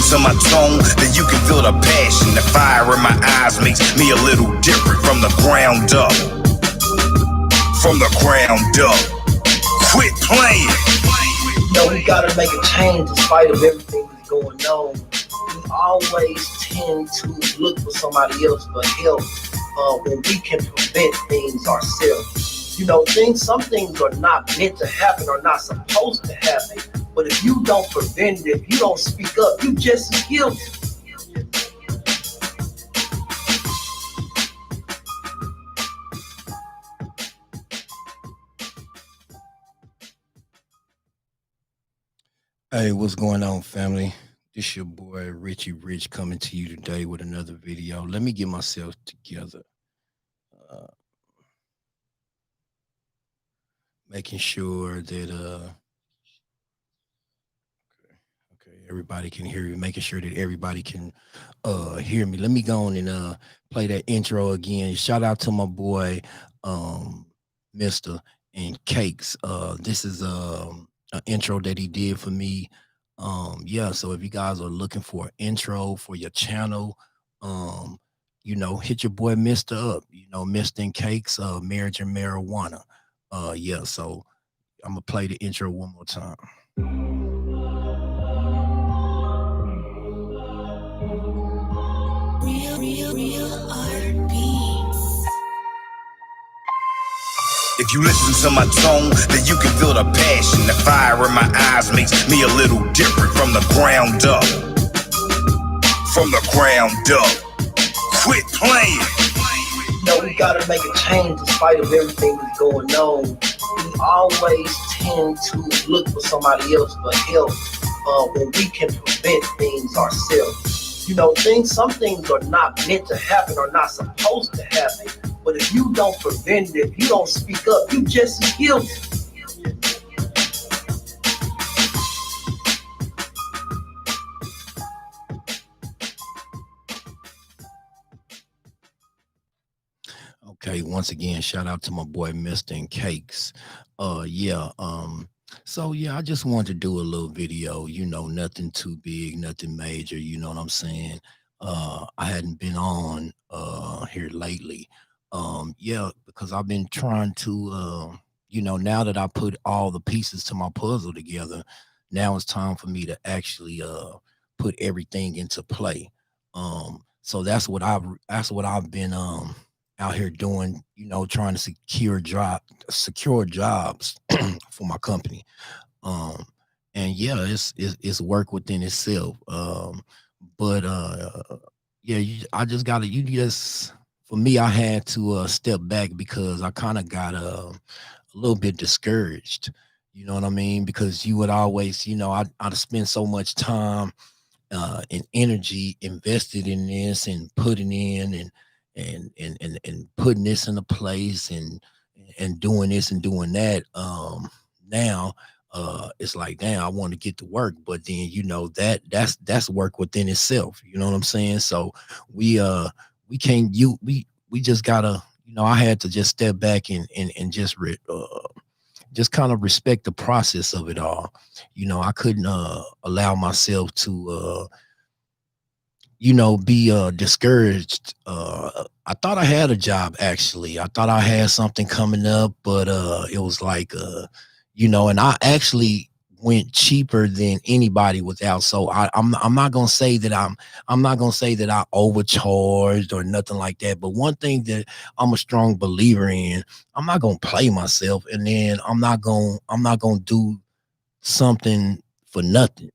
to my tone, then you can feel the passion. The fire in my eyes makes me a little different from the ground up. From the ground up. Quit playing. No, we gotta make a change in spite of everything that's going on. We always tend to look for somebody else for help when we can prevent things ourselves. You know, some things are not meant to happen or not supposed to happen. But if you don't prevent it, if you don't speak up, you just as guilty. Hey, what's going on, family? This your boy Richie Rich coming to you today with another video. Let me get myself together. Making sure that okay, everybody can hear me. Making sure that everybody can hear me. Let me go on and play that intro again. Shout out to my boy Mr. and Cakes. This is an intro that he did for me. Yeah, so if you guys are looking for an intro for your channel, you know, hit your boy Mr. up, you know, Mr. and Cakes, Marriage and Marijuana. Yeah, so I'm gonna play the intro one more time. Real R&B. If you listen to my tone, then you can feel the passion. The fire in my eyes makes me a little different from the ground up. From the ground up. Quit playing. No, we gotta make a change in spite of everything that's going on. We always tend to look for somebody else for help when we can prevent things ourselves. You know, some things are not meant to happen or not supposed to happen. But if you don't prevent it, if you don't speak up, you just as guilty. Okay, once again, shout out to my boy Mr. and Cakes. So yeah, I just wanted to do a little video, you know, nothing too big, nothing major, you know what I'm saying? I hadn't been on here lately. Yeah, because I've been trying to you know, now that I put all the pieces to my puzzle together, now it's time for me to actually put everything into play. So that's what I've been out here doing, you know, trying to secure jobs for my company. And yeah, it's work within itself. But yeah, I just gotta, for me, I had to step back because I kind of got a little bit discouraged. You know what I mean? Because you would always, you know, I'd spend so much time and energy invested in this and putting in and putting this into place and doing this and doing that. Now it's like, damn, I want to get to work, but then, you know, that's work within itself. You know what I'm saying? So we can't, we just gotta, you know, I had to just step back and just kind of respect the process of it all. You know, I couldn't allow myself to you know, be discouraged. I thought I had a job, actually. I thought I had something coming up, but it was like you know, and I actually went cheaper than anybody without. So I'm not gonna say that I'm not gonna say that I overcharged or nothing like that. But one thing that I'm a strong believer in, I'm not gonna play myself, and then I'm not gonna do something for nothing.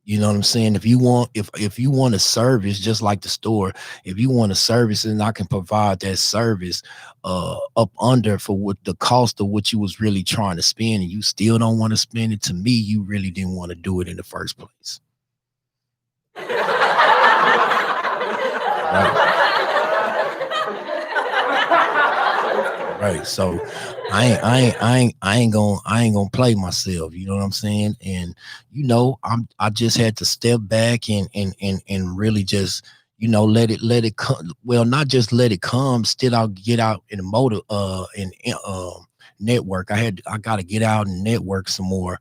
You know what I'm saying? If you want a service, just like the store, if you want a service and I can provide that service up under for what the cost of what you was really trying to spend, and you still don't want to spend it, to me, you really didn't want to do it in the first place. Right. So I ain't gonna play myself. You know what I'm saying? And you know, I just had to step back and really just, you know, let it come. Well, not just let it come. Still, I'll get out in the motor and network. I got to get out and network some more.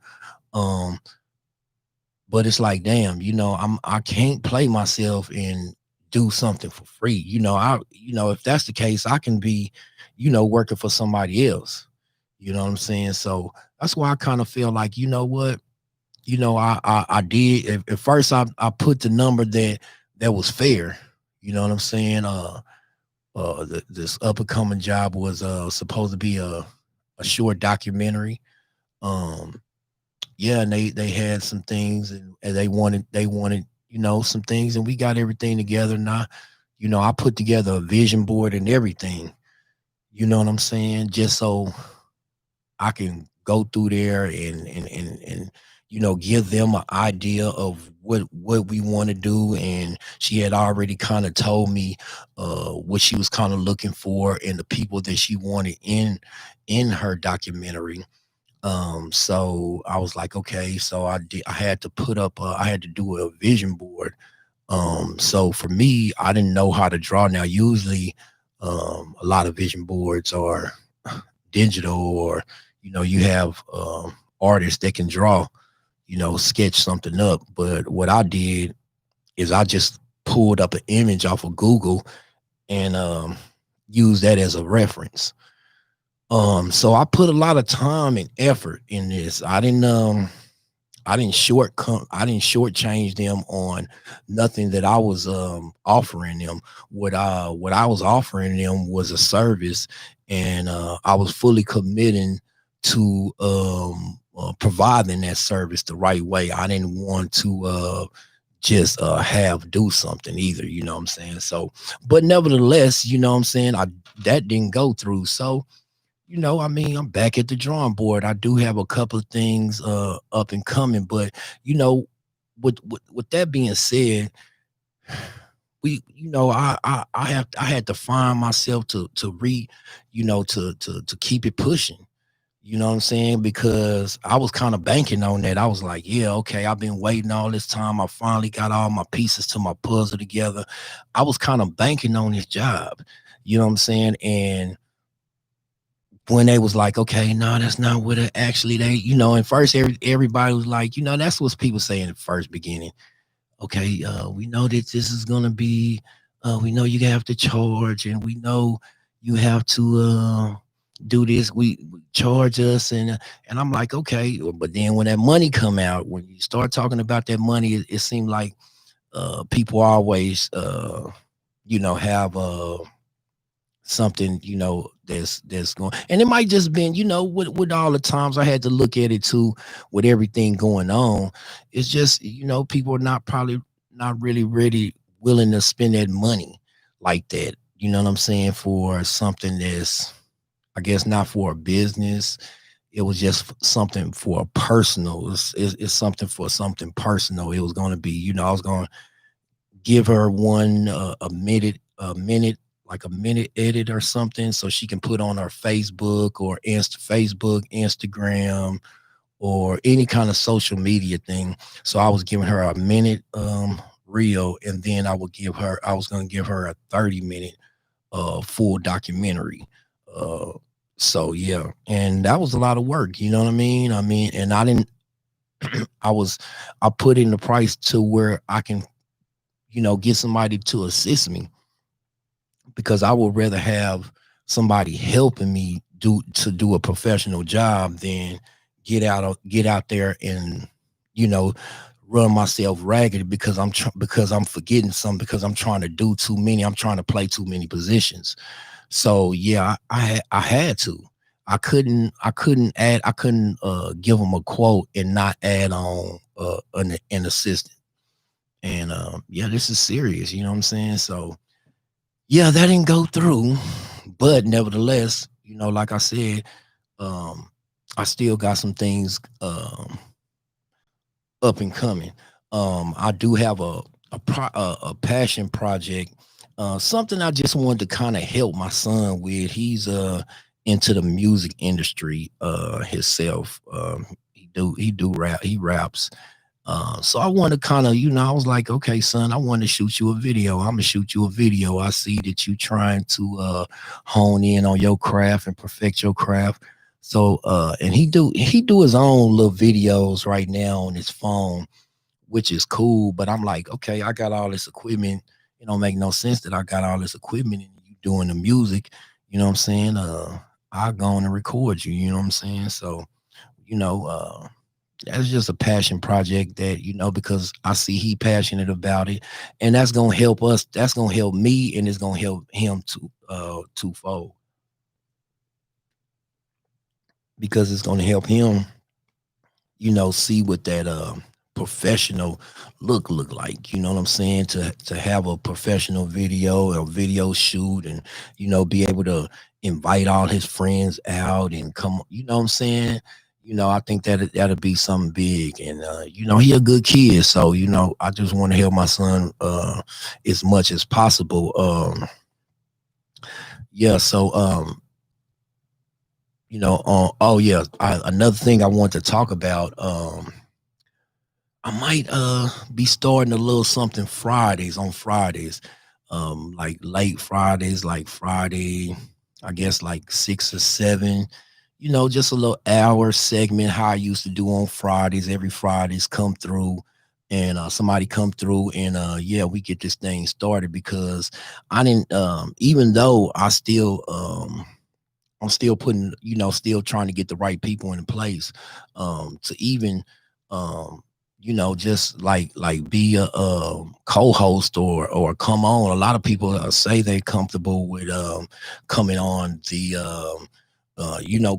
But it's like, damn, I can't play myself and do something for free. If that's the case, I can be, working for somebody else. You know what I'm saying? So that's why I kind of feel like, you know what, I did at first I put the number that was fair. You know what I'm saying? This up and coming job was supposed to be a short documentary. Um, yeah, and they had some things, and they wanted some things, and we got everything together. And I put together a vision board and everything. You know what I'm saying? Just so I can go through there and give them an idea of what we want to do. And she had already kind of told me what she was kind of looking for and the people that she wanted in her documentary. So I was like, okay, so I had to I had to do a vision board. So for me, I didn't know how to draw. Now usually a lot of vision boards are digital, or you have artists that can draw, sketch something up. But what I did is I just pulled up an image off of Google and used that as a reference. So I put a lot of time and effort in this. I didn't shortchange them on nothing that I was offering them. What I was offering them was a service, and I was fully committing to providing that service the right way. I didn't want to just have do something either, you know what I'm saying? So, but nevertheless, you know what I'm saying, that didn't go through. So, I mean, I'm back at the drawing board. I do have a couple of things up and coming, but with that being said, I had to find myself to keep it pushing. You know what I'm saying? Because I was kind of banking on that. I was like, yeah, okay, I've been waiting all this time. I finally got all my pieces to my puzzle together. I was kind of banking on this job. You know what I'm saying? And when they was like, okay, no, that's not what it actually at first everybody was like, that's what people say in the first beginning. Okay, we know that this is gonna be, we know you have to charge, and we know you have to do this. We charge us, and I'm like, okay, but then when that money come out, when you start talking about that money, it seemed like people always have something that's going, and it might just been with all the times I had to look at it too, with everything going on. It's just people are not really willing to spend that money like that, you know what I'm saying, for something that's, I guess, not for a business. It was just something for a personal. It's something for something personal. It was going to be, I was going to give her a minute, like a minute edit or something, so she can put on her Facebook or Instagram, or any kind of social media thing. So I was giving her a minute reel, and then I was going to give her a 30-minute full documentary. So yeah, and that was a lot of work, you know what I mean? And I didn't I put in the price to where I can get somebody to assist me, because I would rather have somebody helping me do a professional job than get out there and run myself ragged because I'm forgetting something, because I'm trying to do too many. I'm trying to play too many positions. So yeah, I had to. I couldn't give them a quote and not add on an assistant. And yeah, this is serious, you know what I'm saying? So yeah, that didn't go through, but nevertheless, like I said, I still got some things up and coming. I do have a passion project, something I just wanted to kind of help my son with. He's into the music industry himself. He raps. So I want to kind of, I was like, okay, son, I want to shoot you a video. I'm gonna shoot you a video. I see that you trying to hone in on your craft and perfect your craft. So and he do his own little videos right now on his phone, which is cool. But I'm like, okay, I got all this equipment. It don't make no sense that I got all this equipment and you doing the music. You know what I'm saying? I'll go on and record you. You know what I'm saying? So, you know, that's just a passion project that, because I see he passionate about it, and that's gonna help us. That's gonna help me, and it's gonna help him twofold, because it's gonna help him, see what that professional look like. You know what I'm saying? To have a professional video or video shoot, and be able to invite all his friends out and come. You know what I'm saying? I think that that'll be something big, and he a good kid, so I just want to help my son as much as possible. Yeah, so oh yeah, another thing I want to talk about. I might be starting a little something on Fridays, like late Fridays, like Friday, I guess like 6 or 7. Just a little hour segment, how I used to do on Fridays. Every Fridays come through, and somebody come through, and yeah, we get this thing started, because I didn't even though I'm still putting, still trying to get the right people in place, to even, just like be a co-host or come on. A lot of people say they're comfortable with coming on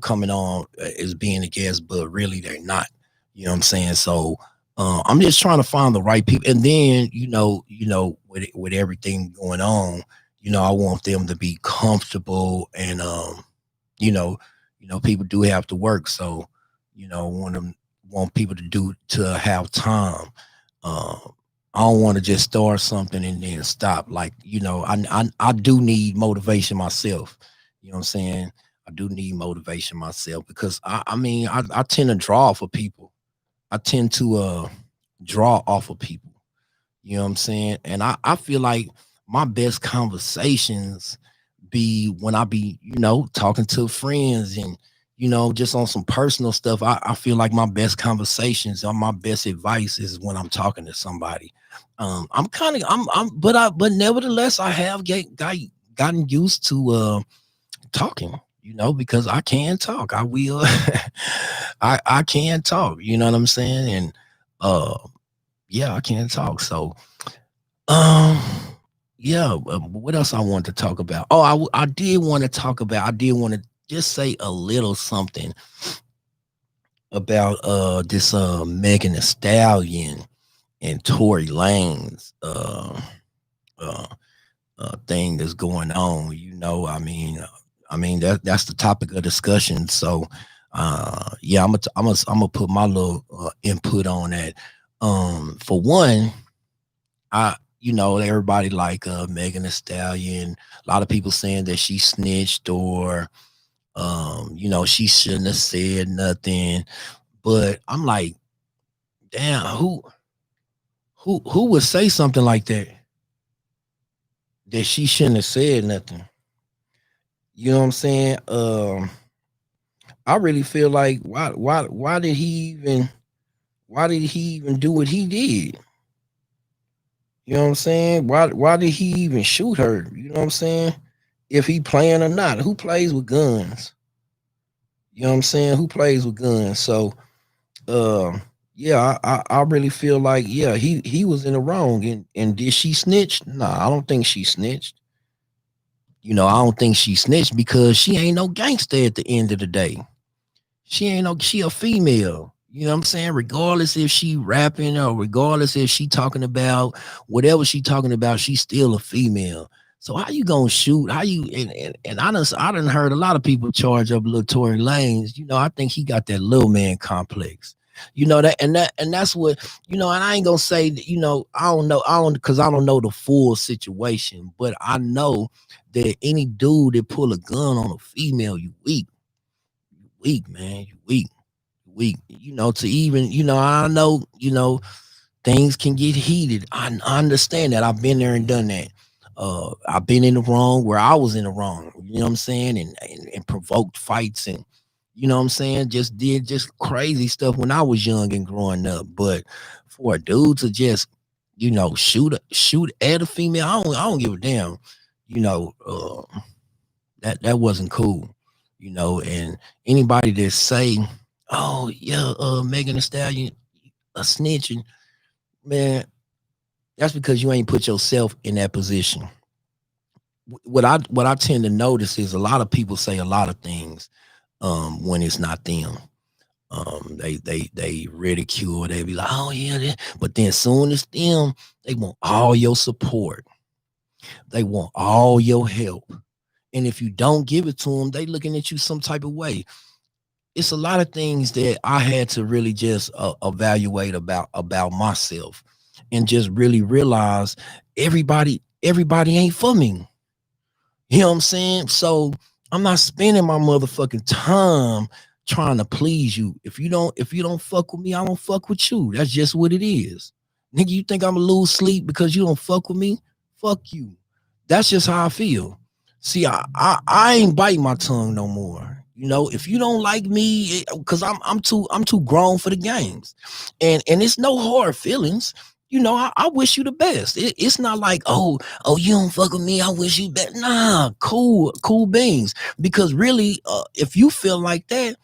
coming on as being a guest, but really they're not. You know what I'm saying? So I'm just trying to find the right people, and then with everything going on, I want them to be comfortable, and people do have to work, so want people to have time. I don't want to just start something and then stop. Like, I do need motivation myself. You know what I'm saying? I do need motivation myself, because I tend to draw for people. I tend to draw off of people. You know what I'm saying? And I feel like my best conversations be when I be, talking to friends, and, just on some personal stuff. I feel like my best conversations or my best advice is when I'm talking to somebody. But nevertheless, I have gotten used to talking, because I can talk. I will. I can talk. You know what I'm saying? And yeah, I can talk. So um yeah, what else I want to talk about? Oh, I did want to talk about. I did want to just say a little something about this Megan Thee Stallion and Tory Lanez uh thing that's going on. That's the topic of discussion. So yeah, I'm gonna put my little input on that. For one, everybody like Megan Thee Stallion. A lot of people saying that she snitched, or she shouldn't have said nothing. But I'm like, damn, who would say something like that she shouldn't have said nothing? You know what I'm saying? I really feel like, why did he even do what he did? You know what I'm saying? Why did he even shoot her? You know what I'm saying? If he playing or not, who plays with guns? You know what I'm saying? Who plays with guns? So yeah, I really feel like, yeah, he was in the wrong. And did she snitch? Nah, I don't think she snitched. I don't think she snitched, because she ain't no gangster at the end of the day. She a female. You know what I'm saying? Regardless if she rapping, or regardless if she talking about whatever she talking about, she's still a female. So how you gonna shoot? How you and I done heard a lot of people charge up little Tory Lanez. I think he got that little man complex. That's what, and I ain't gonna say that, I don't, because I don't know the full situation, but I know that any dude that pull a gun on a female, you weak. You weak, man. You weak. Weak. To even, I know, things can get heated. I understand that. I've been there and done that. I've been in the wrong where I was in the wrong, you know what I'm saying, and provoked fights, and You know what I'm saying? Just did just crazy stuff when I was young and growing up. But for a dude to just, shoot at a female, I don't give a damn. You know, that wasn't cool. And anybody that say, "Oh yeah, Megan Thee Stallion a snitching," man, that's because you ain't put yourself in that position. What I tend to notice is a lot of people say a lot of things when it's not them. They ridicule. They be like, "Oh yeah," but then soon as them, they want all your support. They want all your help. And if you don't give it to them, they looking at you some type of way. It's a lot of things that I had to really just evaluate about myself, and just really realize everybody ain't for me. You know what I'm saying? So I'm not spending my motherfucking time trying to please you. If you don't fuck with me, I don't fuck with you. That's just what it is. Nigga, you think I'm gonna lose sleep because you don't fuck with me? Fuck you. That's just how I feel. See, I ain't biting my tongue no more. If you don't like me, because I'm too grown for the games, and it's no hard feelings. I wish you the best. It's not like, oh, you don't fuck with me, I wish you best. Nah, cool beans. Because really, if you feel like that,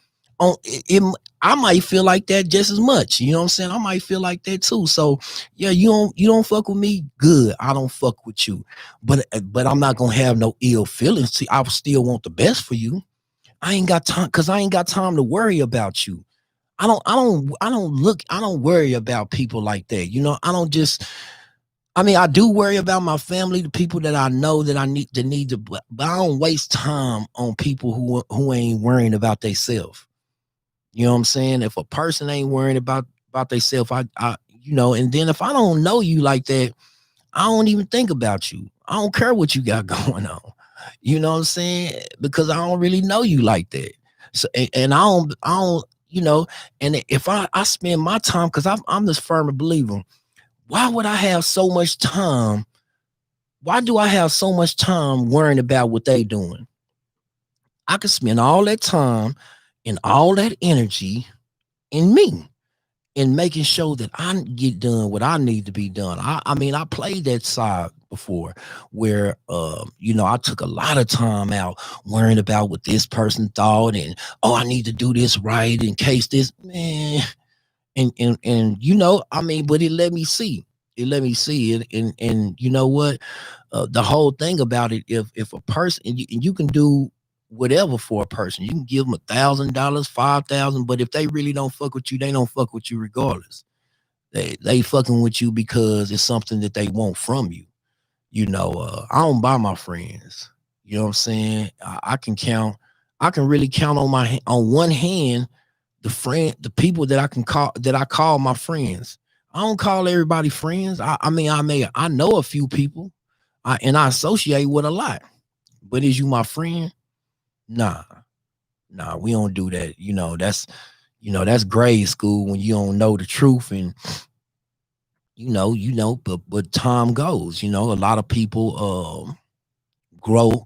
I might feel like that just as much. You know what I'm saying? I might feel like that too. So yeah, you don't fuck with me, good. I don't fuck with you, but I'm not gonna have no ill feelings. See, I still want the best for you. I ain't got time, because I ain't got time to worry about you. I don't worry about people like that. I mean, I do worry about my family, the people that I know that I need to, but I don't waste time on people who ain't worrying about themselves. You know what I'm saying? If a person ain't worrying about themselves, and then if I don't know you like that, I don't even think about you. I don't care what you got going on. You know what I'm saying? Because I don't really know you like that. So, and I don't, and if I spend my time, because I'm this firm believer, why would I have so much time? Why do I have so much time worrying about what they doing? I could spend all that time and all that energy in me, and making sure that I get done what I need to be done. I mean, I played that side before, where I took a lot of time out worrying about what this person thought, and I need to do this right in case this, man. And I mean, but it let me see. It let me see it. And you know what? The whole thing about it, if a person, and you can do whatever for a person. You can give them $1,000, 5,000, but if they really don't fuck with you, they don't fuck with you regardless. They fucking with you because it's something that they want from you. I don't buy my friends. You know what I'm saying? I can really count on one hand the people that I call my friends. I don't call everybody friends. I mean, I know a few people, and I associate with a lot. But is you my friend? Nah, we don't do that. That's grade school, when you don't know the truth, and but time goes. A lot of people grow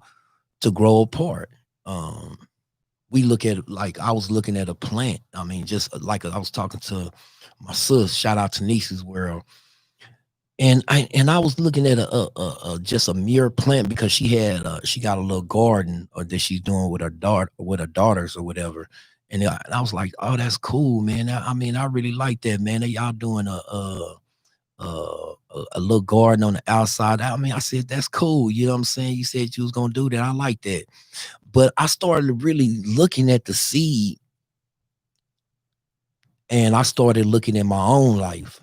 apart. We look at, like, I was looking at a plant. I mean, just like I was talking to my sis. Shout out to Niece's World. And I was looking at just a mere plant, because she got a little garden, or that she's doing with her daughters or whatever. And I was like, oh, that's cool, man. I mean, I really like that, man. Y'all doing a little garden on the outside. I mean, I said, that's cool. You know what I'm saying? You said you was gonna do that. I like that. But I started really looking at the seed, and I started looking at my own life,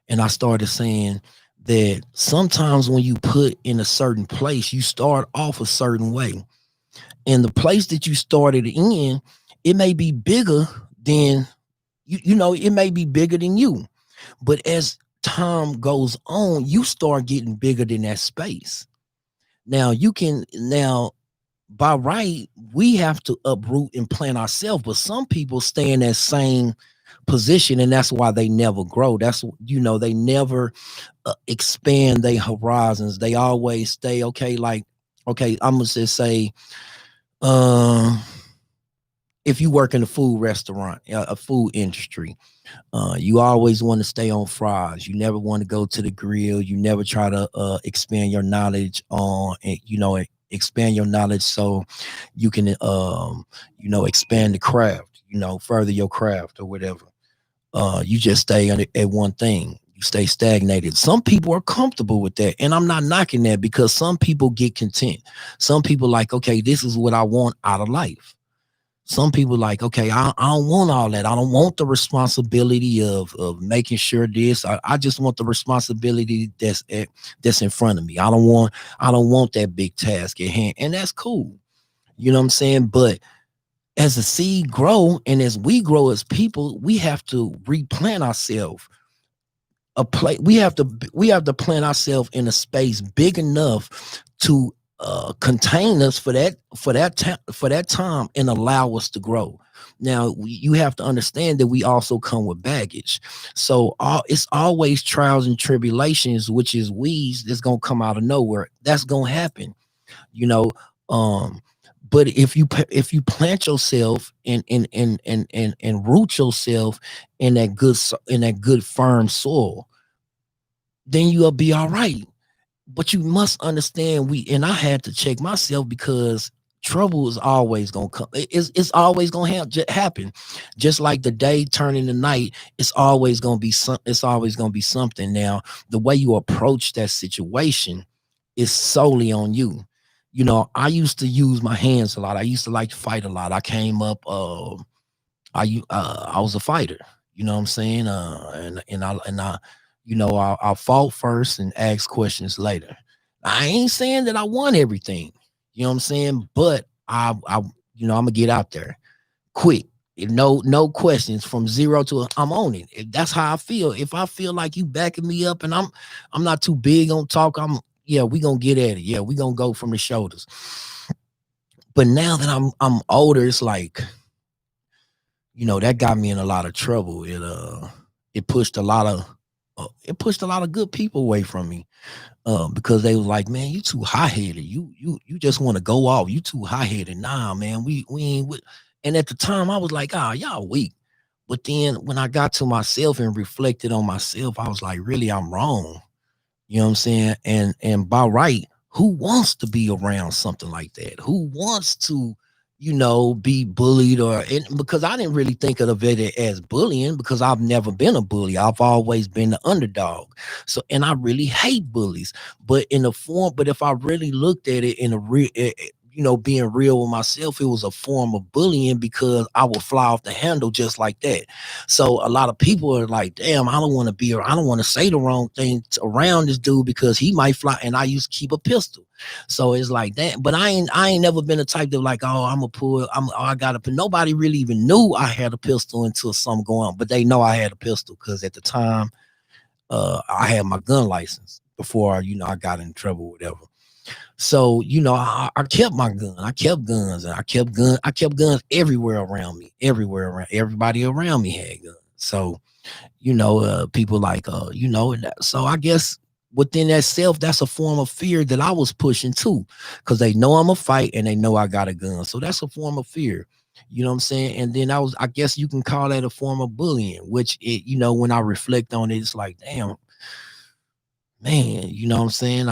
and I started saying that sometimes when you put in a certain place, you start off a certain way. And the place that you started in, it may be bigger than it may be bigger than you. But as time goes on, you start getting bigger than that space. Now by right, we have to uproot and plant ourselves, but some people stay in that same position, and that's why they never grow. They never expand their horizons. They always stay, okay, like, okay, I'm gonna just say, if you work in a food restaurant, a food industry, you always want to stay on fries. You never want to go to the grill. You never try to expand your knowledge on, expand your knowledge so you can, expand the craft, further your craft or whatever. You just stay at one thing. You stay stagnated. Some people are comfortable with that, and I'm not knocking that because some people get content. Some people like, okay, this is what I want out of life. Some people like, okay, I don't want all that. I don't want the responsibility of making sure this. I just want the responsibility that's in front of me. I don't want that big task at hand, and that's cool. You know what I'm saying? But as the seed grow and as we grow as people, we have to replant ourselves. We have to plant ourselves in a space big enough to contain us for that time and allow us to grow. Now you have to understand that we also come with baggage, so it's always trials and tribulations, which is weeds that's gonna come out of nowhere. That's gonna happen, you know. But if you plant yourself and root yourself in that good firm soil, then you'll be all right. But you must understand, I had to check myself because trouble is always gonna come. It's always gonna happen. Just like the day turning the night, it's always gonna be something. Now, the way you approach that situation is solely on you. You know, I used to use my hands a lot. I used to like to fight a lot. I came up, I was a fighter. You know what I'm saying? I fought first and asked questions later. I ain't saying that I won everything. You know what I'm saying? But I'm gonna get out there quick. No questions, from zero to I'm on it. That's how I feel. If I feel like you backing me up and I'm not too big on talk, we gonna get at it. Yeah, we gonna go from the shoulders. But now that I'm older, it's like, that got me in a lot of trouble. It pushed a lot of good people away from me, because they was like, man, you too high-headed. You just want to go off. You too high-headed. Nah, man, we ain't with. And at the time I was like, y'all weak. But then when I got to myself and reflected on myself, I was like, really, I'm wrong. You know what I'm saying? And by right, who wants to be around something like that? Who wants to, be bullied? Because I didn't really think of it as bullying, because I've never been a bully. I've always been the underdog. So, and I really hate bullies. But if I really looked at it in a real, being real with myself, it was a form of bullying, because I would fly off the handle just like that. So a lot of people are like, damn, I don't want to say the wrong thing around this dude because he might fly. And I used to keep a pistol. So it's like that. But I ain't never been the type to like, I got a, nobody really even knew I had a pistol until something going on. But they know I had a pistol because at the time, I had my gun license before, I got in trouble, whatever. So, I kept my gun. I kept guns, and I kept guns everywhere around me. Everybody around me had guns. So, people like, so I guess within that self, that's a form of fear that I was pushing too, because they know I'm a fight and they know I got a gun. So that's a form of fear. You know what I'm saying? And then I guess you can call that a form of bullying, which when I reflect on it, it's like, damn, man, you know what I'm saying?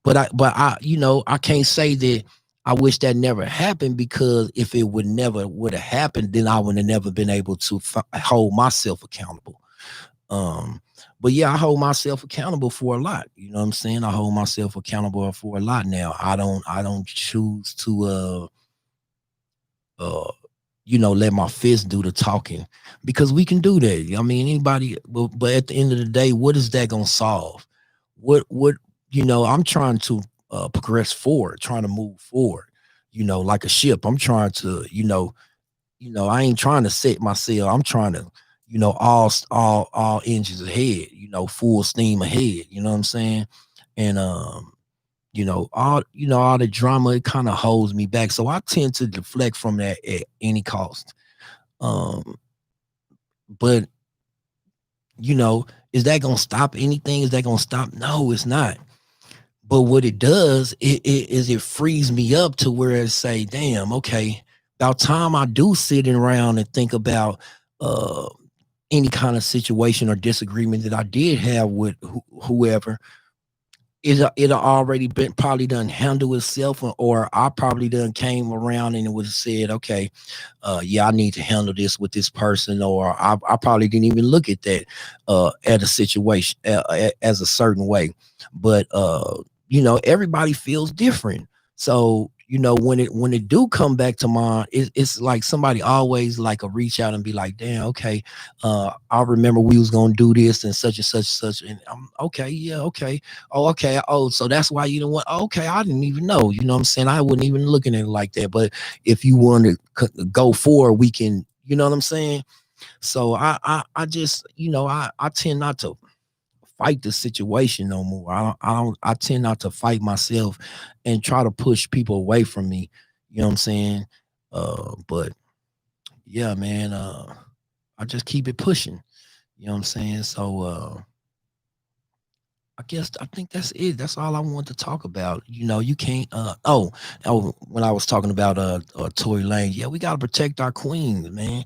But I can't say that I wish that never happened, because if it would have happened, then I would have never been able to hold myself accountable. But yeah, I hold myself accountable for a lot. You know what I'm saying? I hold myself accountable for a lot now. I don't choose to let my fist do the talking, because we can do that. I mean, anybody, but at the end of the day, what is that gonna solve? What I'm trying to progress forward, trying to move forward, like a ship. I'm trying to, I ain't trying to set my sail. I'm trying to, all engines ahead, full steam ahead. You know what I'm saying? And all the drama, it kind of holds me back. So I tend to deflect from that at any cost. But is that gonna stop anything? Is that gonna stop? No, it's not. But what it does, it frees me up to where it say, damn, okay, about time I do sit around and think about uh any kind of situation or disagreement that I did have with whoever, it'll already been probably done handle itself, or I probably done came around and it was said, okay, yeah, I need to handle this with this person, or I probably didn't even look at that at a situation as a certain way. But everybody feels different. So when it do come back to mind, it's like somebody always like a reach out and be like, damn, okay, I remember we was gonna do this and such, and I'm okay, yeah, okay, oh, okay, oh, so that's why you don't want, okay, I didn't even know, what I'm saying, I wasn't even looking at it like that. But if you want to go forward, we can, you know what I'm saying. So I just, I tend not to fight the situation no more. I tend not to fight myself and try to push people away from me. You know what I'm saying? But yeah, man, I just keep it pushing. You know what I'm saying? So I think that's it. That's all I want to talk about. You can't when I was talking about Tory Lane, yeah, we gotta protect our queens, man.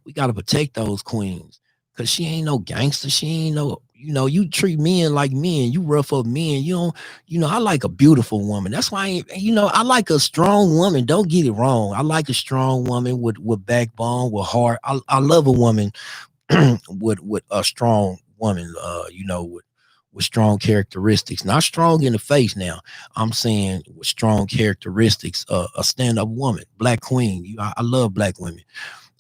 We gotta protect those queens. Cause she ain't no gangster. She ain't no, you treat men like men, you rough up men. I like a beautiful woman. That's why I like a strong woman. Don't get it wrong. I like a strong woman with backbone, with heart. I love a woman with a strong woman, with strong characteristics, not strong in the face. Now, I'm saying with strong characteristics, a stand-up woman, black queen. I love black women.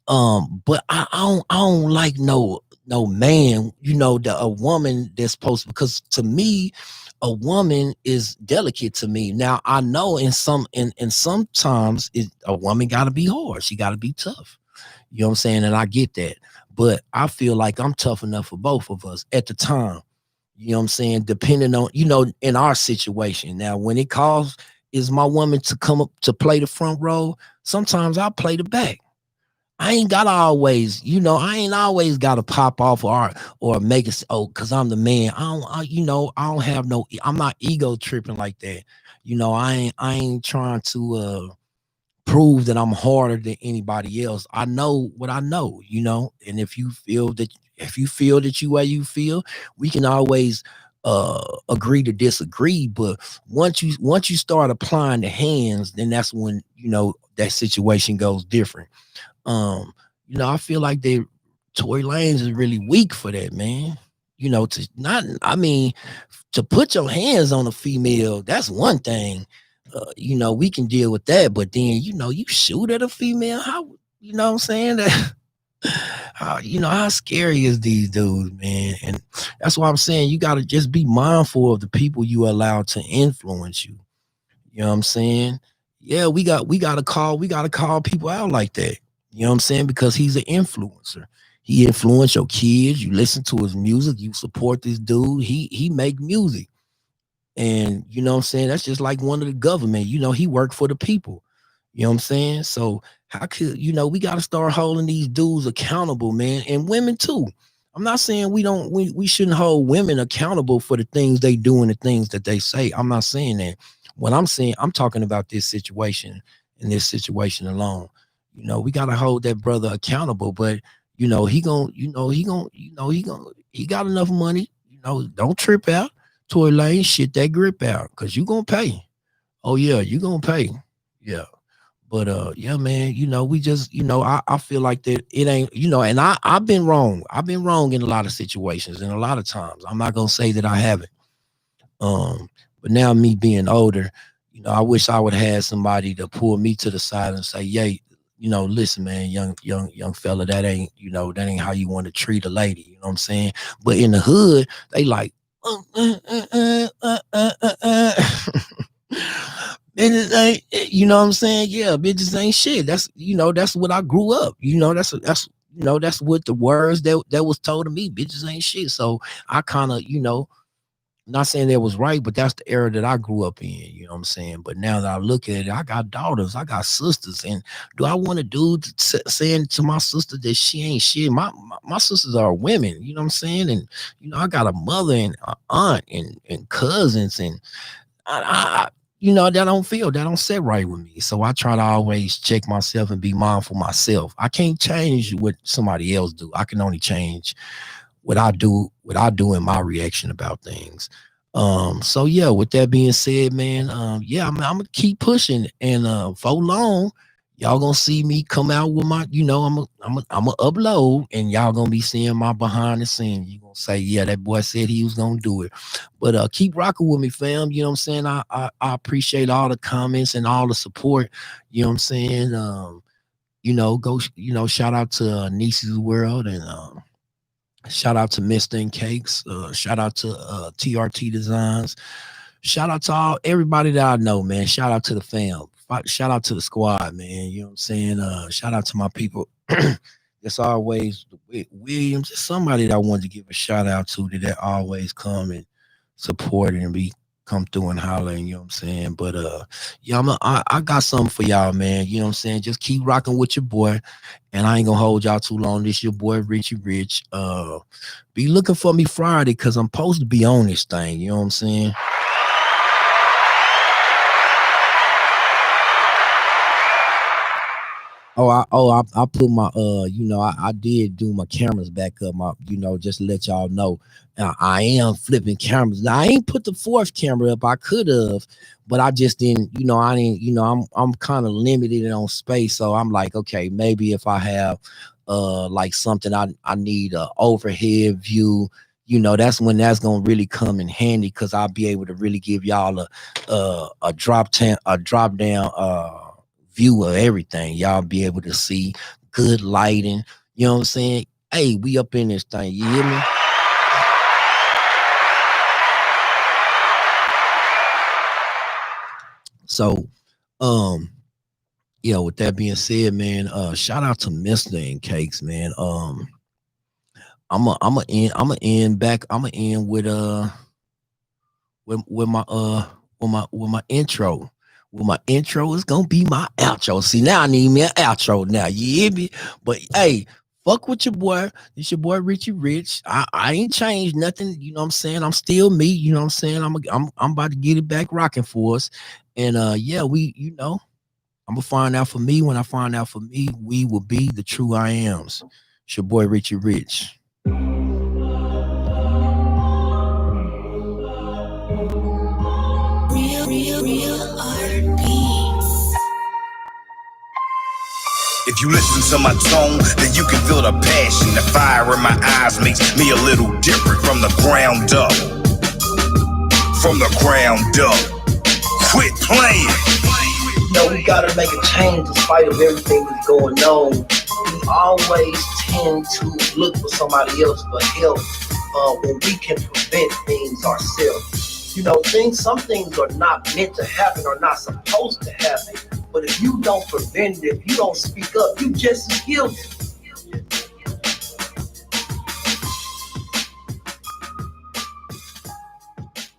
But I don't like no man, a woman that's supposed, because to me, a woman is delicate to me. Now I know in sometimes a woman gotta be hard, she gotta be tough. You know what I'm saying? And I get that. But I feel like I'm tough enough for both of us at the time. You know what I'm saying? Depending on, in our situation. Now, when it calls is my woman to come up to play the front row, sometimes I'll play the back. I ain't gotta always, I ain't always gotta pop off or make it, oh, cause I'm the man. I don't have no, I'm not ego tripping like that. I ain't trying to prove that I'm harder than anybody else. I know what I know, and if you feel that you way you feel, we can always agree to disagree. But once you start applying the hands, then that's when that situation goes different. I feel like Tory Lanez is really weak for that, man. To not, I mean, to put your hands on a female, that's one thing. We can deal with that, but then you shoot at a female, how, what I'm saying? That how scary is these dudes, man? And that's why I'm saying you gotta just be mindful of the people you allow to influence you. You know what I'm saying? Yeah, we gotta call people out like that. You know what I'm saying? Because he's an influencer. He influenced your kids. You listen to his music. You support this dude. He make music, and you know what I'm saying. That's just like one of the government. He worked for the people. You know what I'm saying? So how could we got to start holding these dudes accountable, man, and women too. I'm not saying we shouldn't hold women accountable for the things they do and the things that they say. I'm not saying that. What I'm saying, I'm talking about this situation and this situation alone. We gotta hold that brother accountable, but he got enough money. Don't trip out. Tory Lane, shit that grip out, cause you gonna pay. Oh yeah, you gonna pay. Yeah. But yeah, man, we just, I feel like that it ain't, and I've been wrong. I've been wrong in a lot of situations and a lot of times. I'm not gonna say that I haven't. But now me being older, I wish I would have had somebody to pull me to the side and say, "Yay, listen, man, young fella, that ain't how you want to treat a lady." You know what I'm saying? But in the hood, they like, bitches ain't, you know what I'm saying? Yeah, bitches ain't shit. That's what I grew up. That's what the words that was told to me. Bitches ain't shit. So I kind of, not saying that was right, but that's the era that I grew up in. You know what I'm saying? But now that I look at it, I got daughters, I got sisters, and do I want a dude saying to my sister that she ain't shit? My sisters are women. You know what I'm saying? And I got a mother and an aunt and cousins, and I that don't sit right with me. So I try to always check myself and be mindful myself. I can't change what somebody else do. I can only change what I do in my reaction about things. So yeah, with that being said, man, yeah, I'm gonna keep pushing, and for long, y'all gonna see me come out with my, I'm gonna upload, and y'all gonna be seeing my behind the scenes. You gonna say, yeah, that boy said he was gonna do it. But keep rocking with me, fam. You know what I'm saying? I appreciate all the comments and all the support. You know what I'm saying? Shout out to Nieces World, and shout out to Mr. and Cakes. Shout out to TRT Designs. Shout out to everybody that I know, man. Shout out to the fam. Shout out to the squad, man. You know what I'm saying? Shout out to my people. It's always Williams. It's somebody that I wanted to give a shout out to that always come and support and come through and hollering, you know what I'm saying? But yeah, I got something for y'all, man. You know what I'm saying? Just keep rocking with your boy. And I ain't gonna hold y'all too long. This your boy Richie Rich. Be looking for me Friday, because I'm supposed to be on this thing, you know what I'm saying? I put my I did do my cameras back up, my just to let y'all know. I am flipping cameras. Now I ain't put the fourth camera up. I could have, but I just didn't, I'm kind of limited on space. So I'm like, okay, maybe if I have like something I need a overhead view, that's when that's gonna really come in handy, because I'll be able to really give y'all a drop down view of everything. Y'all be able to see good lighting. You know what I'm saying? Hey, we up in this thing. You hear me? So, yeah, with that being said, man, shout out to Mr. and Cakes, man. I'm gonna end with my intro. Well, my intro is gonna be my outro. See, now I need me an outro now. You hear me? But hey, fuck with your boy. It's your boy Richie Rich. I ain't changed nothing. You know what I'm saying? I'm still me. You know what I'm saying? I'm about to get it back rocking for us. And yeah, I'm gonna find out for me. When I find out for me, we will be the true I ams. It's your boy Richie Rich. Real art beats. If you listen to my tone, then you can feel the passion. The fire in my eyes makes me a little different from the ground up. From the ground up. Quit playing. We gotta make a change in spite of everything that's going on. We always tend to look for somebody else for help when we can prevent things ourselves. Some things are not meant to happen or not supposed to happen. But if you don't prevent it, if you don't speak up, you just as guilty.